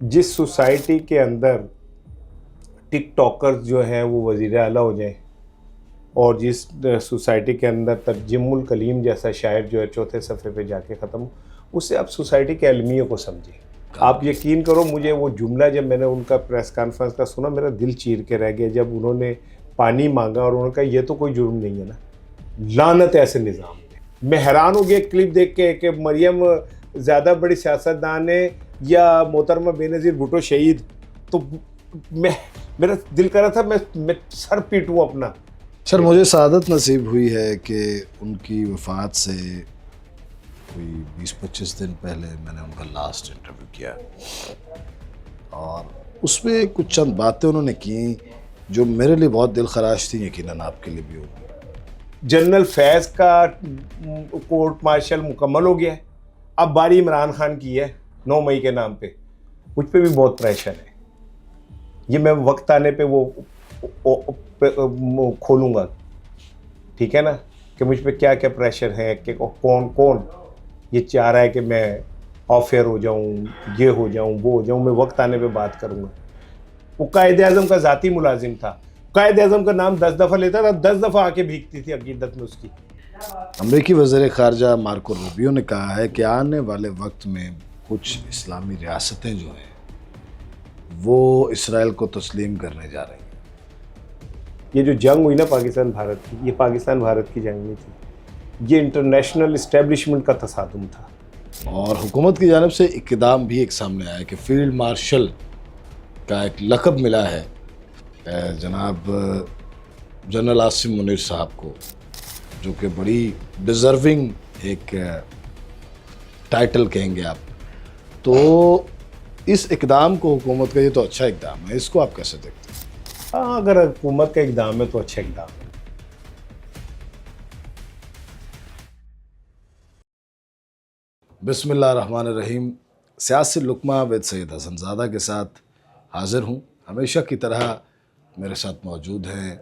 जिस सोसाइटी के अंदर टिकटॉकर्स जो हैं वो वज़ीर आला हो जाएं और जिस सोसाइटी के अंदर तर्जुमुल कलीम जैसा शायर जो है चौथे सफ़े पे जाके ख़त्म हो, उससे आप सोसाइटी के अलमियों को समझें। आप यकीन करो, मुझे वो जुमला जब मैंने उनका प्रेस कॉन्फ्रेंस का सुना, मेरा दिल चीर के रह गया जब उन्होंने पानी मांगा और उन्होंने कहा ये तो कोई जुर्म नहीं है ना, लानत है ऐसे निज़ाम पे। मैं हैरान हो गया क्लिप देख के कि मरियम ज़्यादा बड़ी सियासतदान है या मोहतरमा बेनज़ीर भुट्टो शहीद। तो मैं मेरा दिल कर रहा था मैं सर पीटूँ अपना। सर, मुझे सआदत नसीब हुई है कि उनकी वफ़ात से कोई 20-25 दिन पहले मैंने उनका लास्ट इंटरव्यू किया और उसमें कुछ चंद बातें उन्होंने की जो मेरे लिए बहुत दिल खराश थी, यकीनन आपके लिए भी होगी। जनरल फैज़ का कोर्ट मार्शल मुकम्मल हो गया है, अब बारी इमरान खान की है 9 मई के नाम पे। मुझ पे भी बहुत प्रेशर है, ये मैं वक्त आने पे वो खोलूँगा, ठीक है ना, कि मुझ पे क्या क्या प्रेशर है, कि कौन कौन ये चाह रहा है कि मैं ऑफ एयर हो जाऊँ, ये हो जाऊँ, वो हो जाऊँ। मैं वक्त आने पे बात करूँगा। वो कायद-ए-आज़म का ज़ाती मुलाजिम था, कायद-ए-आज़म का नाम 10 दफ़ा लेता था, 10 दफ़ा आके भीगती थी अकीदत में उसकी। अमरीकी वज़ीर ख़ारजा मार्को रूबियो ने कहा है कि आने वाले वक्त में कुछ इस्लामी रियासतें जो हैं वो इसराइल को तस्लीम करने जा रही हैं। ये जो जंग हुई ना पाकिस्तान भारत की, ये पाकिस्तान भारत की जंग नहीं थी, ये इंटरनेशनल इस्टेब्लिशमेंट का तसादुम था। और हुकूमत की जानिब से इक़दाम भी एक सामने आया कि फील्ड मार्शल का एक लक़ब मिला है जनाब जनरल आसिम मुनीर साहब को, जो कि बड़ी डिज़र्विंग एक टाइटल कहेंगे आप। तो इस इक़दाम को हुकूमत का, ये तो अच्छा इक़दाम है, इसको आप कैसे देखते हैं? हाँ, अगर हुकूमत का इक़दाम है तो अच्छा इक़दाम है। बिस्मिल्लाहिर्रहमानिर्रहीम। सियासी लुक़मा विद सैयद हसनज़ादा के साथ हाज़िर हूँ। हमेशा की तरह मेरे साथ मौजूद हैं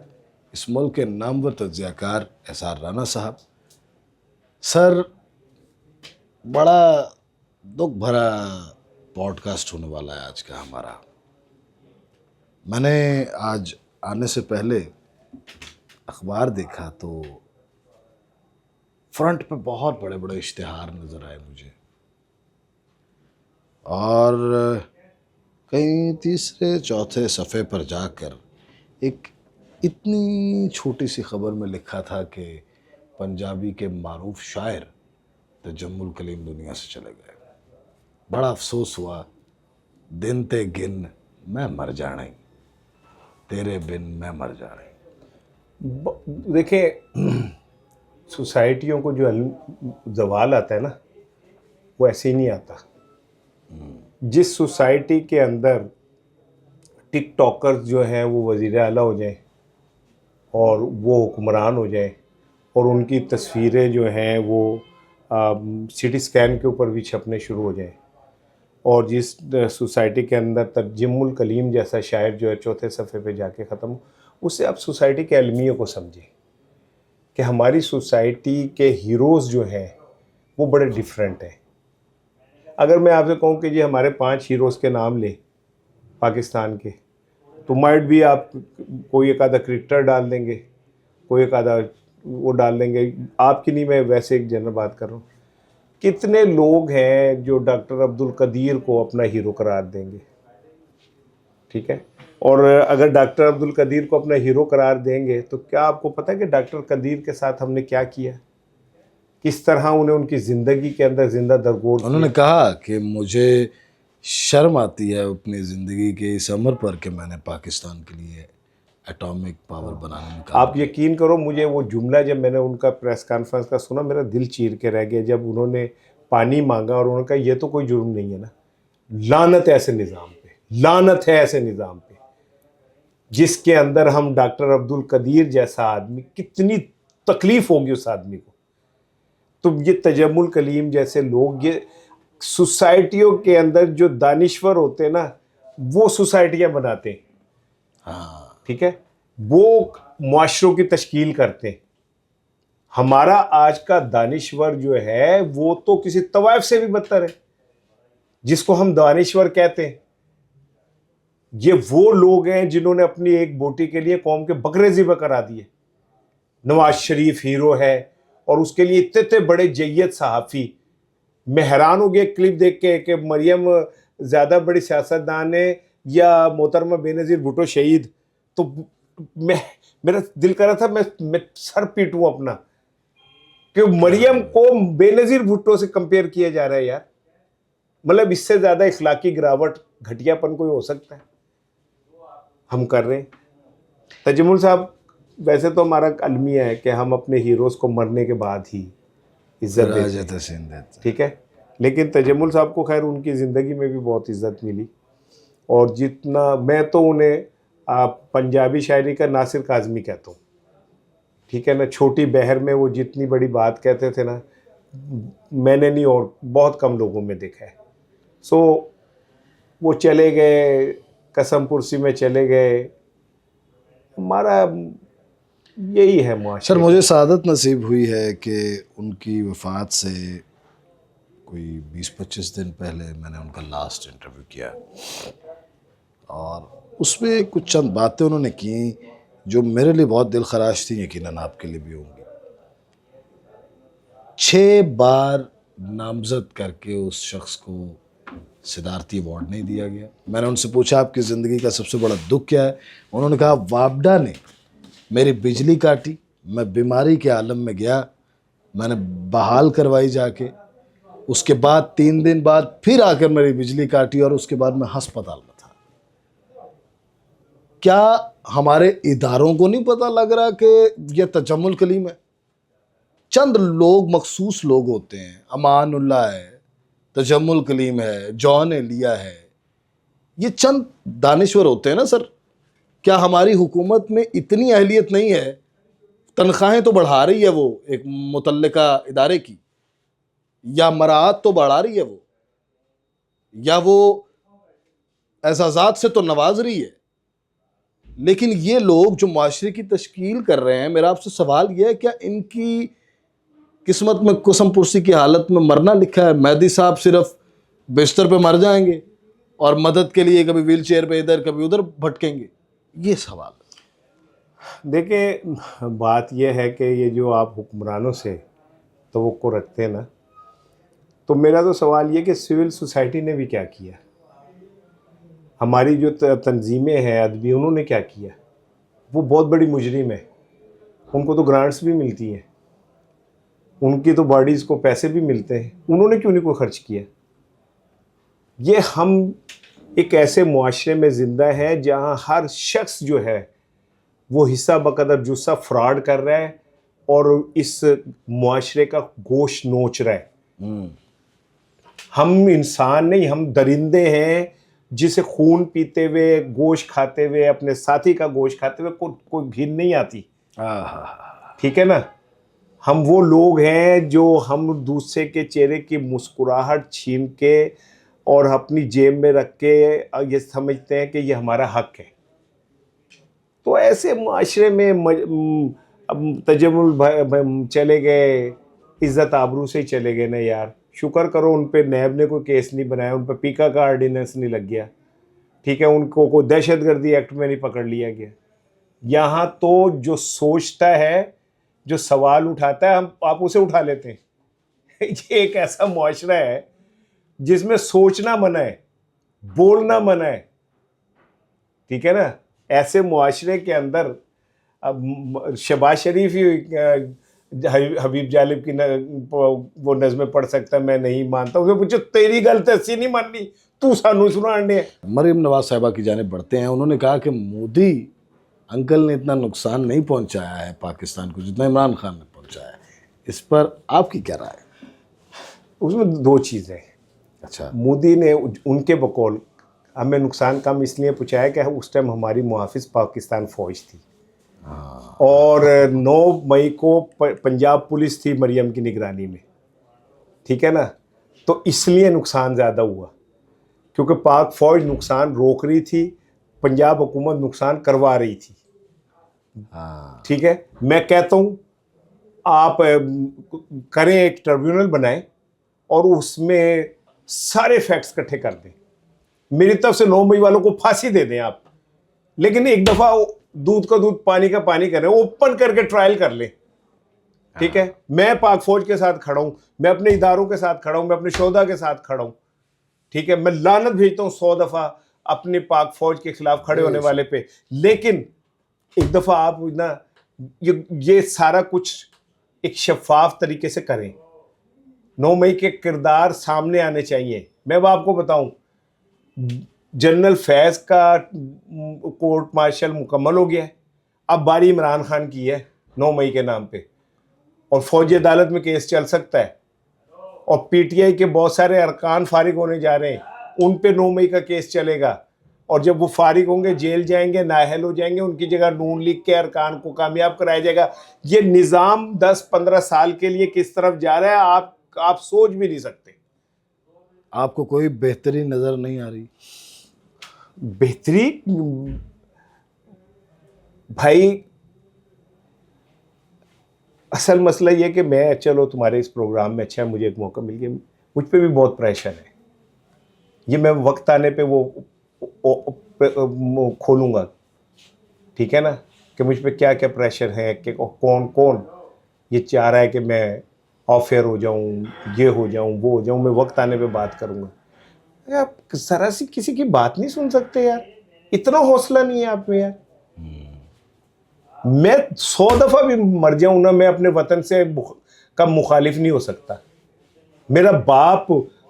इस मुल्क के नामवर तज्ज़ियाकार एसआर राना साहब। सर, बड़ा दुख भरा पॉडकास्ट होने वाला है आज का हमारा। मैंने आज आने से पहले अखबार देखा तो फ्रंट पे बहुत बड़े बड़े इश्तिहार नज़र आए मुझे, और कहीं तीसरे चौथे सफ़े पर जाकर एक इतनी छोटी सी ख़बर में लिखा था कि पंजाबी के मारूफ शायर तजम्मुल कलीम दुनिया से चले गए। बड़ा अफसोस हुआ। दिन ते गिन मैं मर जाना ही, तेरे बिन मैं मर जाना ही। देखिए, सोसाइटियों को जो ज़वाल आता है ना, वो ऐसे ही नहीं आता। जिस सोसाइटी के अंदर टिकटॉकर्स जो हैं वो वज़ीर आला हो जाएं और वो हुक्मरान हो जाएं और उनकी तस्वीरें जो हैं वो सिटी स्कैन के ऊपर भी छपने शुरू हो जाएं, और जिस सोसाइटी के अंदर तर्जुमुल कलीम जैसा शायर जो है चौथे सफ़े पे जाके ख़त्म हो, उससे आप सोसाइटी के अलमियों को समझें कि हमारी सोसाइटी के हीरोज़ जो हैं वो बड़े डिफरेंट हैं। अगर मैं आपसे कहूँ कि जी हमारे 5 हीरोज़ के नाम लें पाकिस्तान के, तो माइट भी आप कोई एक आधा क्रिकेटर डाल देंगे, कोई एक आधा वो डाल देंगे। आपकी नहीं, मैं वैसे एक जनरल बात कर रहा हूँ। कितने लोग हैं जो डॉक्टर अब्दुल कदीर को अपना हीरो करार देंगे, ठीक है? और अगर डॉक्टर अब्दुल कदीर को अपना हीरो करार देंगे तो क्या आपको पता है कि डॉक्टर कदीर के साथ हमने क्या किया, किस तरह उन्हें उनकी ज़िंदगी के अंदर जिंदा दरगोर उन्होंने किया। कहा कि मुझे शर्म आती है अपनी ज़िंदगी के इस अमर पर कि मैंने पाकिस्तान के लिए एटॉमिक पावर बनाने में काम आप यकीन करो, मुझे वो जुमला जब मैंने उनका प्रेस कॉन्फ्रेंस का सुना, मेरा दिल चीर के रह गया जब उन्होंने पानी मांगा और उन्होंने कहा ये तो कोई जुर्म नहीं है ना, लानत है ऐसे निज़ाम पे, लानत है ऐसे निज़ाम पे जिसके अंदर हम डॉक्टर अब्दुल कदीर जैसा आदमी, कितनी तकलीफ होगी उस आदमी को। तो ये तजम्मुल कलीम जैसे लोग, ये सोसाइटियों के अंदर जो दानिश्वर होते हैं ना, वो सोसाइटियाँ बनाते हैं, हाँ, ठीक है, वो मुआशरों की तश्कील करते हैं। हमारा आज का दानिश्वर जो है वो तो किसी तवाइफ से भी बदतर है, जिसको हम दानिश्वर कहते हैं। ये वो लोग हैं जिन्होंने अपनी एक बोटी के लिए कौम के बकरे ज़िबा करा दिए। नवाज शरीफ हीरो है और उसके लिए इतने इतने बड़े जय्यद सहाफ़ी। मैं हैरान हो गया क्लिप देख के कि मरियम ज़्यादा बड़ी सियासतदान है या मोहतरमा बेनज़ीर भुट्टो शहीद। तो मैं मेरा दिल कर रहा था मैं सर पीटूं अपना कि मरियम को बेनज़ीर भुट्टो से कंपेयर किया जा रहा है यार। मतलब इससे ज़्यादा इखलाकी गिरावट, घटियापन कोई हो सकता है? हम कर रहे हैं। तजम्मुल साहब, वैसे तो हमारा अलमिया है कि हम अपने हीरोज़ को मरने के बाद ही इज्जत देते हैं, ठीक है। लेकिन तजम्मुल साहब को खैर उनकी ज़िंदगी में भी बहुत इज्जत मिली और जितना मैं तो उन्हें पंजाबी शायरी का नासिर काज़मी कहता हूँ, ठीक है ना। छोटी बहर में वो जितनी बड़ी बात कहते थे ना, मैंने नहीं और बहुत कम लोगों में देखा है। सो वो चले गए, कसम पुरसी में चले गए। हमारा यही है मुआशरे। सर, मुझे सआदत नसीब हुई है कि उनकी वफ़ात से कोई 20-25 दिन पहले मैंने उनका लास्ट इंटरव्यू किया और उसमें कुछ चंद बातें उन्होंने की जो मेरे लिए बहुत दिल खराश थी, यकीनन आपके लिए भी होंगी। 6 बार नामजद करके उस शख्स को सिदारती अवार्ड नहीं दिया गया। मैंने उनसे पूछा आपकी ज़िंदगी का सबसे बड़ा दुख क्या है? उन्होंने कहा वापडा ने मेरी बिजली काटी, मैं बीमारी के आलम में गया, मैंने बहाल करवाई जाके, उसके बाद 3 दिन बाद फिर आकर मेरी बिजली काटी और उसके बाद मैं अस्पताल में था। क्या हमारे इदारों को नहीं पता लग रहा कि यह तजम्मुल कलीम है? चंद लोग, मखसूस लोग होते हैं, अमानुल्लाह है, तजम्मुल कलीम है, जॉन एलिया है, ये चंद दानिश्वर होते हैं ना सर। क्या हमारी हुकूमत में इतनी अहलियत नहीं है? तनख्वाहें तो बढ़ा रही है वो एक मुतल्लिका इदारे की, या मराआत तो बढ़ा रही है वो, या वो एजाज़ात से तो नवाज रही है, लेकिन ये लोग जो माशरे की तश्कील कर रहे हैं, मेरा आपसे सवाल यह है क्या इनकी किस्मत में कसम पुरसी की हालत में मरना लिखा है? मेहदी साहब सिर्फ बिस्तर पे मर जाएंगे और मदद के लिए कभी व्हील चेयर पे इधर कभी उधर भटकेंगे? ये सवाल। देखिए, बात यह है कि ये जो आप हुक्मरानों से तवक्को रखते हैं ना, तो मेरा तो सवाल ये कि सिविल सोसाइटी ने भी क्या किया? हमारी जो तंजीमें हैं अदबी, उन्होंने क्या किया? वो बहुत बड़ी मुजरिम है, उनको तो ग्रांट्स भी मिलती हैं, उनकी तो बॉडीज़ को पैसे भी मिलते हैं, उन्होंने क्यों नहीं कोई खर्च किया? ये हम एक ऐसे मुआशरे में ज़िंदा है जहाँ हर शख्स जो है वो हिस्सा बकदर जुस्सा फ्रॉड कर रहा है और इस मुआशरे का गोश्त नोच रहा है। हम इंसान नहीं, हम दरिंदे हैं जिसे खून पीते हुए, गोश्त खाते हुए, अपने साथी का गोश्त खाते हुए कोई घिन नहीं आती, ठीक है ना। हम वो लोग हैं जो हम दूसरे के चेहरे की मुस्कुराहट छीन के और अपनी जेब में रख के ये समझते हैं कि ये हमारा हक है। तो ऐसे माशरे में तजम्मुल चले गए, इज़्ज़त आबरू से ही चले गए ना यार। शुक्र करो उन पे नैब ने कोई केस नहीं बनाया, उन पे पीका का ऑर्डिनेंस नहीं लग गया, ठीक है। उनको कोई दहशतगर्दी एक्ट में नहीं पकड़ लिया गया। यहाँ तो जो सोचता है, जो सवाल उठाता है, हम आप उसे उठा लेते हैं। ये एक ऐसा मुआशरा है जिसमें सोचना मना है, बोलना मना है, ठीक है ना। ऐसे मुआशरे के अंदर अब शहबाज शरीफ ही हबीब जालिब की वो नज़में पढ़ सकता है, मैं नहीं मानता। उसे पूछो तेरी गल तो असी नहीं माननी, तू सानू सुनाने। मरियम नवाज साहिबा की जानिब बढ़ते हैं। उन्होंने कहा कि मोदी अंकल ने इतना नुकसान नहीं पहुंचाया है पाकिस्तान को जितना इमरान खान ने पहुंचाया है। इस पर आपकी क्या राय है? उसमें दो चीज़ें। अच्छा, मोदी ने उनके बकौल हमें नुकसान कम इसलिए पहुंचाया कि उस टाइम हमारी मुहाफिज पाकिस्तान फ़ौज थी और 9 मई को पंजाब पुलिस थी मरियम की निगरानी में, ठीक है ना। तो इसलिए नुकसान ज़्यादा हुआ क्योंकि पाक फ़ौज नुकसान रोक रही थी, पंजाब हुकूमत नुकसान करवा रही थी, ठीक है। मैं कहता हूँ आप करें, एक ट्रिब्यूनल बनाएं और उसमें सारे फैक्ट्स इकट्ठे कर दें। मेरी तरफ से 9 मई वालों को फांसी दे दें आप, लेकिन एक दफा दूध का दूध पानी का पानी करें, ओपन करके ट्रायल कर ले। ठीक है, मैं पाक फौज के साथ खड़ा हूं, मैं अपने इदारों के साथ खड़ा हूं, मैं अपने शोधा के साथ खड़ा हूं। ठीक है, मैं लानत भेजता हूं 100 दफा अपने पाक फौज के खिलाफ खड़े होने वाले पे, लेकिन एक दफा आप ना ये सारा कुछ एक शफाफ तरीके से करें। 9 मई के किरदार सामने आने चाहिए। मैं अब आपको बताऊं, जनरल फैज का कोर्ट मार्शल मुकम्मल हो गया है, अब बारी इमरान खान की है 9 मई के नाम पे, और फौजी अदालत में केस चल सकता है, और पीटीआई के बहुत सारे अरकान फारिग होने जा रहे हैं, उन पे 9 मई का केस चलेगा, और जब वो फारिग होंगे जेल जाएंगे, नाअहल हो जाएंगे, उनकी जगह नून लीग के अरकान को कामयाब कराया जाएगा। ये निज़ाम 10-15 साल के लिए किस तरफ जा रहा है आप सोच भी नहीं सकते। आपको कोई बेहतरी नजर नहीं आ रही? बेहतरी भाई, असल मसला ये कि मैं, चलो तुम्हारे इस प्रोग्राम में अच्छा है, मुझे एक मौका मिल गया, मुझ पे भी बहुत प्रेशर है। ये मैं वक्त आने पे वो खोलूंगा, ठीक है ना, कि मुझ पे क्या क्या प्रेशर है, कि कौन कौन ये चाह रहा है कि मैं ऑफ एयर हो जाऊं, ये हो जाऊं, वो हो जाऊं। मैं वक्त आने पे बात करूंगा। आप जरा सी किसी की बात नहीं सुन सकते यार? इतना हौसला नहीं है आप में यार? मैं 100 दफा भी मर जाऊं ना, मैं अपने वतन से का मुखालिफ नहीं हो सकता। मेरा बाप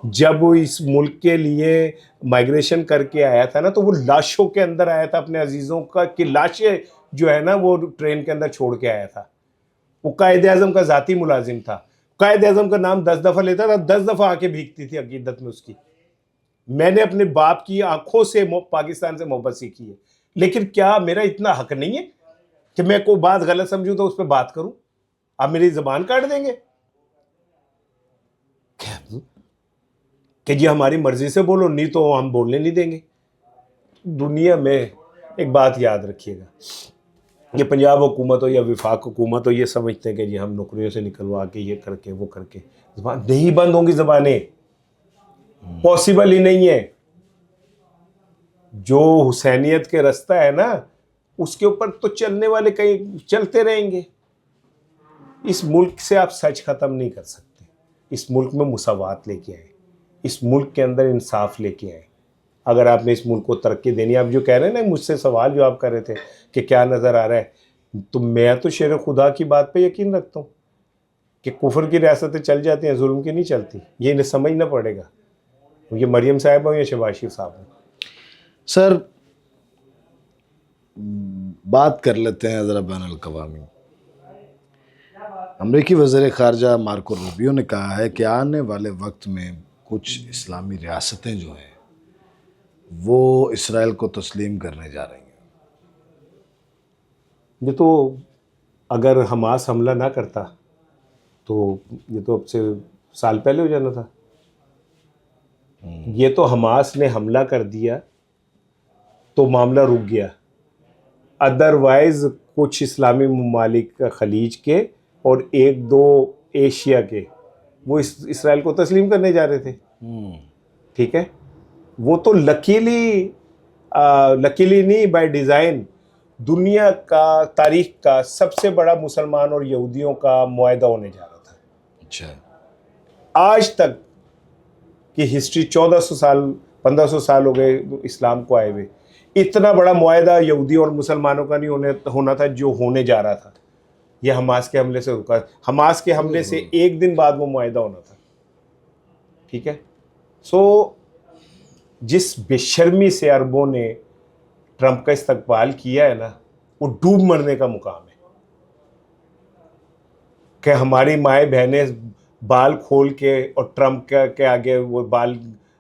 जब इस मुल्क के लिए माइग्रेशन करके आया था ना, तो वो लाशों के अंदर आया था, अपने अजीज़ों का की लाशें जो है ना वो ट्रेन के अंदर छोड़ के आया था। वो कायदे आज़म का ज़ाती मुलाजिम था। कायदे आज़म का नाम 10 दफ़ा लेता था, 10 दफ़ा आके भीगती थी अकीदत में उसकी। मैंने अपने बाप की आंखों से पाकिस्तान से मोहब्बत सीखी है, लेकिन क्या मेरा इतना हक नहीं है कि मैं कोई बात गलत समझूं तो उस पर बात करूं? आप मेरी ज़बान काट देंगे कि जी हमारी मर्जी से बोलो, नहीं तो हम बोलने नहीं देंगे। दुनिया में एक बात याद रखिएगा, ये पंजाब हुकूमत हो या विफाक हुकूमत हो, ये समझते हैं कि जी हम नौकरियों से निकलवा के ये करके वो करके, ज़बान नहीं बंद होंगी, ज़बानें पॉसिबल ही नहीं है। जो हुसैनियत के रास्ता है ना, उसके ऊपर तो चलने वाले कहीं चलते रहेंगे। इस मुल्क से आप सच ख़त्म नहीं कर सकते। इस मुल्क में मुसावात लेके आए, इस मुल्क के अंदर इंसाफ लेके आए। अगर आपने इस मुल्क को तरक्की देनी, आप जो कह रहे हैं ना, मुझसे सवाल जो आप कर रहे थे कि क्या नज़र आ रहा है, तो मैं तो शेर खुदा की बात पे यकीन रखता हूँ कि कुफर की रियासतें चल जाती हैं, जुल्म की नहीं चलती। ये इन्हें समझना पड़ेगा, ये मरियम साहब हो या शहबाज शरीफ साहब हो। सर, बात कर लेते हैं ज़रा बैनुल-अक़वामी। अमरीकी वज़ीर ख़ारजा मार्को रूबियो ने कहा है कि आने वाले वक्त में कुछ इस्लामी रियासतें जो हैं वो इसराइल को तस्लीम करने जा रही हैं। ये तो अगर हमास हमला ना करता तो ये तो अब से साल पहले हो जाना था। ये तो हमास ने हमला कर दिया तो मामला रुक गया। अदरवाइज कुछ इस्लामी ममालिक खलीज के और 1-2 एशिया के वो इसराइल को तस्लीम करने जा रहे थे। ठीक है, वो तो लकीली नहीं, बाय डिज़ाइन दुनिया का, तारीख का सबसे बड़ा मुसलमान और यहूदियों का मुआहदा होने जा रहा था। अच्छा, आज तक की हिस्ट्री 1400 साल 1500 साल हो गए इस्लाम को आए हुए, इतना बड़ा मुआहदा यहूदी और मुसलमानों का नहीं होना था जो होने जा रहा था। यह हमास के हमले से रुका। हमास के हमले से एक दिन बाद वो मुआहदा होना था। ठीक है, सो जिस बेशर्मी से अरबों ने ट्रंप का इस्तकबाल किया है ना, वो डूब मरने का मुकाम है कि हमारी माएँ बहनें बाल खोल के और ट्रंप के आगे वो बाल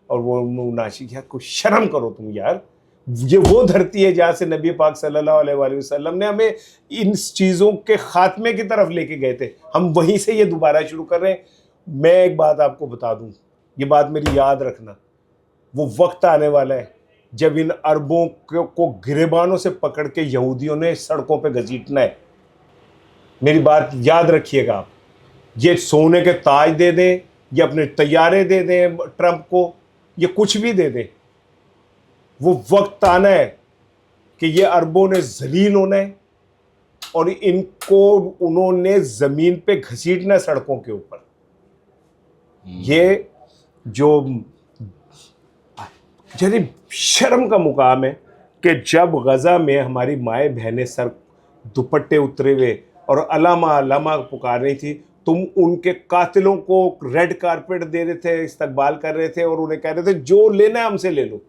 और वो नाशी किया। कुछ शर्म करो तुम यार। ये वो धरती है जहाँ से नबी पाक सल्लल्लाहु अलैहि वसल्लम ने हमें इन चीज़ों के खात्मे की तरफ लेके गए थे। हम वहीं से ये दोबारा शुरू कर रहे हैं। मैं एक बात आपको बता दूं, ये बात मेरी याद रखना, वो वक्त आने वाला है जब इन अरबों को गिरेबानों से पकड़ के यहूदियों ने सड़कों पे घसीटना है। मेरी बात याद रखिएगा आप। ये सोने के ताज दे दें, ये अपने तैयारे दे दें ट्रंप को, ये कुछ भी दे दें, वो वक्त आना है कि ये अरबों ने जलील होना है और इनको उन्होंने ज़मीन पे घसीटना सड़कों के ऊपर। ये जो जरी शर्म का मुकाम है कि जब गज़ा में हमारी माएँ बहनें सर दुपट्टे उतरे हुए और अलामा अलामा पुकार रही थी, तुम उनके कातिलों को रेड कारपेट दे रहे थे, इस्तकबाल कर रहे थे और उन्हें कह रहे थे जो लेना है हमसे ले लो।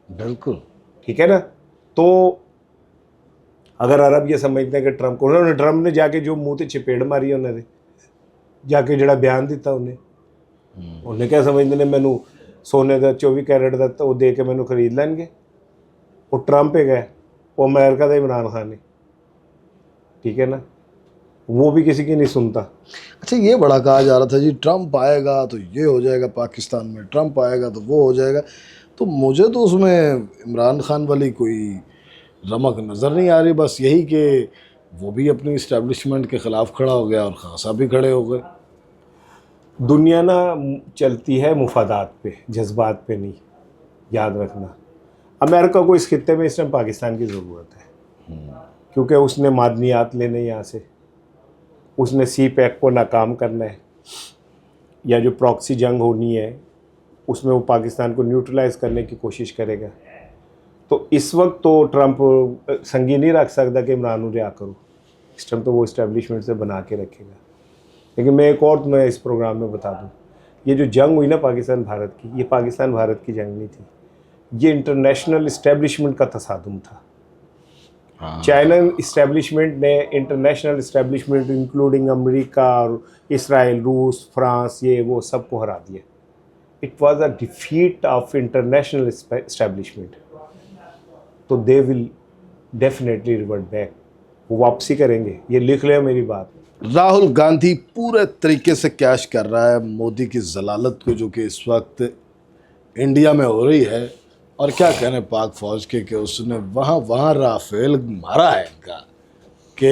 बिल्कुल। ठीक है ना। तो अगर अरब ये समझते हैं कि ट्रंप ने जाके जो मुंह ते चपेड़ मारी उन्होंने जाके जड़ा बयान दिता उन्हें क्या समझते ने मैनू सोने का 24 कैरेट का वो दे के मैनू खरीद लैनगे। वो ट्रंप है गया, वो अमेरिका का इमरान खान है। ठीक है ना, वो भी किसी की नहीं सुनता। अच्छा, ये बड़ा कहा जा रहा था जी ट्रंप आएगा तो ये हो जाएगा पाकिस्तान में, ट्रंप आएगा तो वो हो जाएगा। तो मुझे तो उसमें इमरान खान वाली कोई रमक नज़र नहीं आ रही, बस यही कि वो भी अपनी इस्टेब्लिशमेंट के ख़िलाफ़ खड़ा हो गया और खासा भी खड़े हो गए। दुनिया ना चलती है मुफादात पे, जज्बात पे नहीं, याद रखना। अमेरिका को इस खित्ते में इस टाइम पाकिस्तान की ज़रूरत है, क्योंकि उसने मादनियात लेने यहाँ से, उसने सी पैक को नाकाम करना है, या जो प्रॉक्सी जंग होनी है उसमें वो पाकिस्तान को न्यूट्रलाइज करने की कोशिश करेगा। तो इस वक्त तो ट्रंप संगी नहीं रख सकता कि इमरान रिहा करो, इस टाइम तो वो इस्टेब्लिशमेंट से बना के रखेगा। लेकिन मैं एक और तुम्हें इस प्रोग्राम में बता दूं, ये जो जंग हुई ना पाकिस्तान भारत की, ये पाकिस्तान भारत की जंग नहीं थी, ये इंटरनेशनल इस्टेब्लिशमेंट का तसादुम था। चाइना इस्टेब्लिशमेंट ने इंटरनेशनल इस्टेब्लिशमेंट इंक्लूडिंग अमेरिका और इसराइल, रूस, फ्रांस, ये वो सबको हरा दिया। It was a defeat of international establishment. तो they will definitely revert back, वो वापसी करेंगे, ये लिख ले मेरी बात। राहुल गांधी पूरे तरीके से कैश कर रहा है मोदी की जलालत को, जो कि इस वक्त इंडिया में हो रही है। और क्या कहने पाक फौज के कि उसने वहाँ राफेल मारा है इनका कि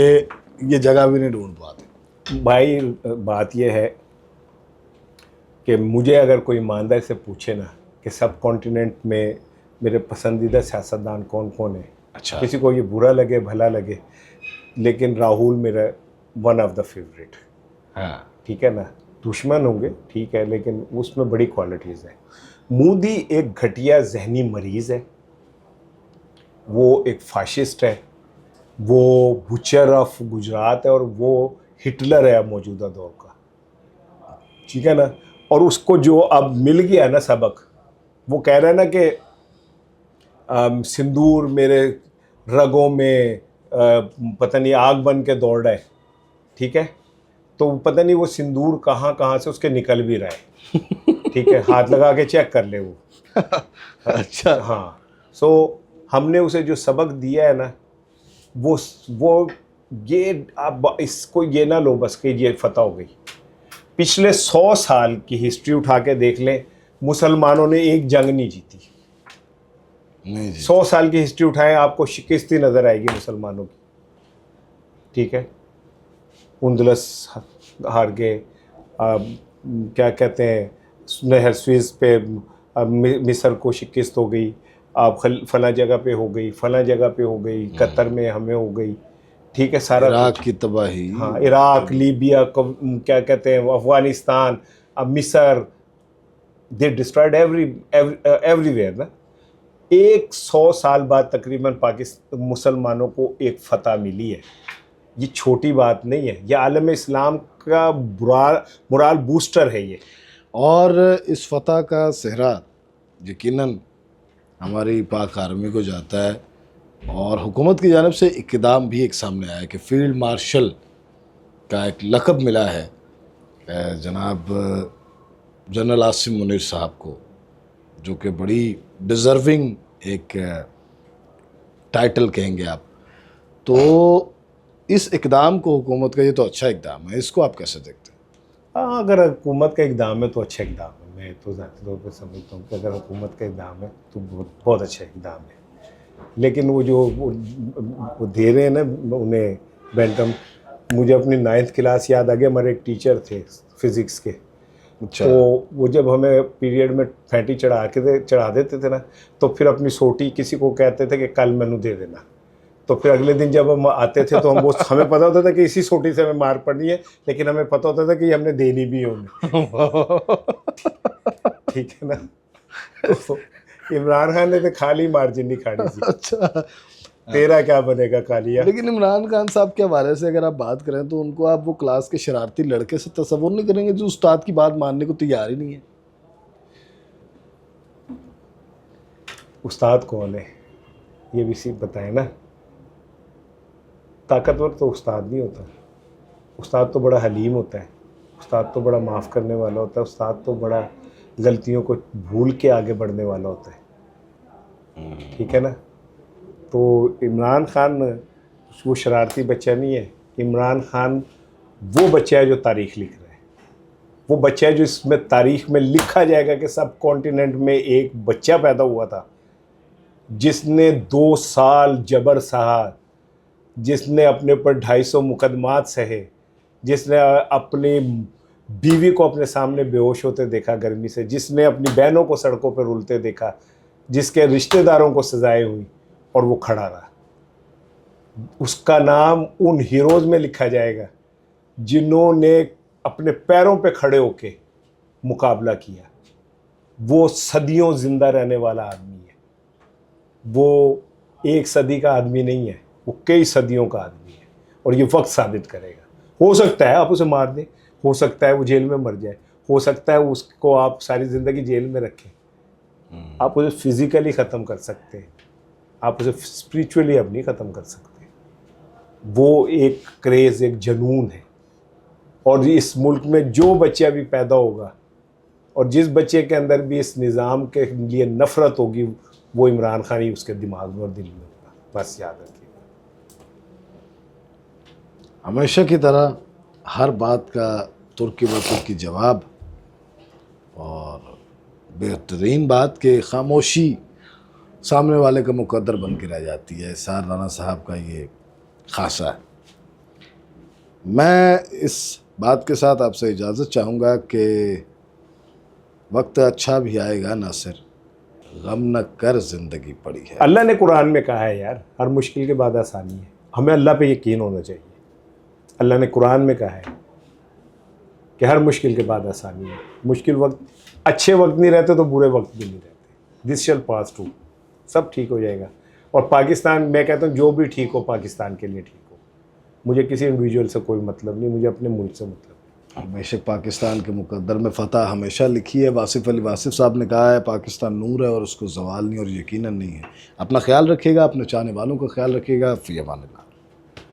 ये जगह भी नहीं ढूंढ पाते। भाई बात यह है कि मुझे अगर कोई ईमानदार से पूछे ना कि सब कॉन्टिनेंट में मेरे पसंदीदा सियासतदान कौन कौन है, अच्छा, किसी को ये बुरा लगे भला लगे, लेकिन राहुल मेरा वन ऑफ द फेवरेट। हाँ, ठीक है ना, दुश्मन होंगे ठीक है, लेकिन उसमें बड़ी क्वालिटीज़ हैं। मोदी एक घटिया जहनी मरीज़ है, वो एक फाशिस्ट है, वो बुचर ऑफ गुजरात है और वो हिटलर है अब मौजूदा दौर का। ठीक है ना। और उसको जो अब मिल गया ना सबक, वो कह रहा है ना कि सिंदूर मेरे रगों में पता नहीं आग बन के दौड़ रहा है। ठीक है, तो पता नहीं वो सिंदूर कहाँ कहाँ से उसके निकल भी रहा है। ठीक है, हाथ लगा के चेक कर ले वो। अच्छा, हाँ। सो हमने उसे जो सबक दिया है ना, वो ये आप इसको ये ना लो बस कि ये फतह हो गई। पिछले 100 साल की हिस्ट्री उठा के देख लें, मुसलमानों ने एक जंग नहीं जीती। नहीं जी। 100 साल की हिस्ट्री उठाएं, आपको शिकस्ती नजर आएगी मुसलमानों की। ठीक है, उंदलस हार गए, क्या कहते हैं, नहर स्विस पे मिस्र को शिकस्त हो गई, आप फला जगह पे हो गई, फला जगह पे हो गई, कतर में हमें हो गई। ठीक है, सारा इराक की तबाही, हाँ, इराक, लीबिया, क्या कहते हैं, अफगानिस्तान, अब मिस्र, दे डिस्ट्रॉयड एवरीवेयर ना। 100 साल बाद तकरीबन पाकिस्तान मुसलमानों को एक फतह मिली है। ये छोटी बात नहीं है, ये आलम इस्लाम का मुराल बूस्टर है ये। और इस फतह का सेहरा यकीनन हमारी पाक आर्मी को जाता है। और हुकूमत की जानिब से इक़दाम भी एक सामने आया कि फील्ड मार्शल का एक लक़ब मिला है जनाब जनरल आसिम मुनीर साहब को, जो कि बड़ी डिज़र्विंग एक टाइटल कहेंगे आप। तो इस इक़दाम को हुकूमत का, ये तो अच्छा इक़दाम है, इसको आप कैसे देखते हैं? हाँ, अगर हुकूमत का इक़दाम है तो अच्छा इक़दाम है। मैं तो ज़ाती तौर पर समझता हूँ कि अगर हुकूमत का इक़दाम है तो बहुत अच्छा इक़दाम है। लेकिन वो जो वो दे रहे हैं ना उन्हें बैंटम, मुझे अपनी 9th क्लास याद आ गया। हमारे एक टीचर थे फिज़िक्स के, अच्छा। तो वो जब हमें पीरियड में फैंटी चढ़ा देते थे ना, तो फिर अपनी सोटी किसी को कहते थे कि कल मैनू दे देना। तो फिर अगले दिन जब हम आते थे तो हम वो हमें पता होता था कि इसी सोटी से हमें मार पड़नी है, लेकिन हमें पता होता था कि ये हमने देनी भी है उन्हें। ठीक है ना। तो इमरान खान ने तो खाली मार्जिन नहीं खानी थी। अच्छा। तेरा क्या बनेगा कालिया। लेकिन इमरान खान साहब के हवाले से अगर आप बात करें तो उनको आप वो क्लास के शरारती लड़के से तस्वुर नहीं करेंगे जो उस्ताद की बात मानने को तैयार ही नहीं है। उस्ताद कौन है ये भी सीख बताए ना। ताकतवर तो उस्ताद नहीं होता, उस्ताद तो बड़ा हलीम होता है, उस्ताद तो बड़ा माफ़ करने वाला होता है, उस्ताद तो बड़ा गलतियों को भूल के आगे बढ़ने वाला होता है। ठीक है ना। तो इमरान खान वो शरारती बच्चा नहीं है। इमरान खान वो बच्चा है जो तारीख़ लिख रहा है, वो बच्चा है जो इसमें तारीख़ में लिखा जाएगा कि सब कॉन्टिनेंट में एक बच्चा पैदा हुआ था जिसने 2 साल जबर सहा, जिसने अपने पर 250 मुकदमात सहे, जिसने अपनी बीवी को अपने सामने बेहोश होते देखा गर्मी से, जिसने अपनी बहनों को सड़कों पर रुलते देखा, जिसके रिश्तेदारों को सजाएं हुई और वो खड़ा रहा। उसका नाम उन हीरोज़ में लिखा जाएगा जिन्होंने अपने पैरों पे खड़े होके मुकाबला किया। वो सदियों ज़िंदा रहने वाला आदमी है, वो 1 सदी का आदमी नहीं है, वो कई सदियों का आदमी है और ये वक्त साबित करेगा। हो सकता है आप उसे मार दें, हो सकता है वो जेल में मर जाए, हो सकता है उसको आप सारी ज़िंदगी जेल में रखें, आप उसे फिज़िकली ख़त्म कर सकते हैं, आप उसे स्पिरिचुअली अब नहीं ख़त्म कर सकते। वो एक क्रेज़, एक जुनून है। और इस मुल्क में जो बच्चा भी पैदा होगा और जिस बच्चे के अंदर भी इस निज़ाम के लिए नफ़रत होगी, वो इमरान खान ही उसके दिमाग में और दिल में होगा। बस याद रखिएगा। हमेशा की तरह हर बात का तुर्की व तुर्की जवाब, और बेहतरीन बात कि खामोशी सामने वाले का मुकद्दर बन के रह जाती है। एसार राना साहब का ये खासा है। मैं इस बात के साथ आपसे इजाज़त चाहूँगा कि वक्त अच्छा भी आएगा नासिर, गम न कर ज़िंदगी पड़ी है। अल्लाह ने कुरान में कहा है यार, हर मुश्किल के बाद आसानी है। हमें अल्लाह पे यकीन होना चाहिए। अल्लाह ने कुरान में कहा है कि हर मुश्किल के बाद आसानी है। मुश्किल वक्त, अच्छे वक्त नहीं रहते तो बुरे वक्त भी नहीं रहते। दिस शैल पास टू, सब ठीक हो जाएगा। और पाकिस्तान, मैं कहता हूँ जो भी ठीक हो पाकिस्तान के लिए ठीक हो। मुझे किसी इंडिविजुअल से कोई मतलब नहीं, मुझे अपने मुल्क से मतलब है। बेशक पाकिस्तान के मुकद्दर में फ़तह हमेशा लिखी है। वासिफ़ अली वासिफ़ साहब ने कहा है पाकिस्तान नूर है और उसको ज़वाल नहीं और यकीनन नहीं है। अपना ख्याल रखिएगा, अपने चाहने वालों का ख्याल रखिएगा। फ़ी अमान अल्लाह।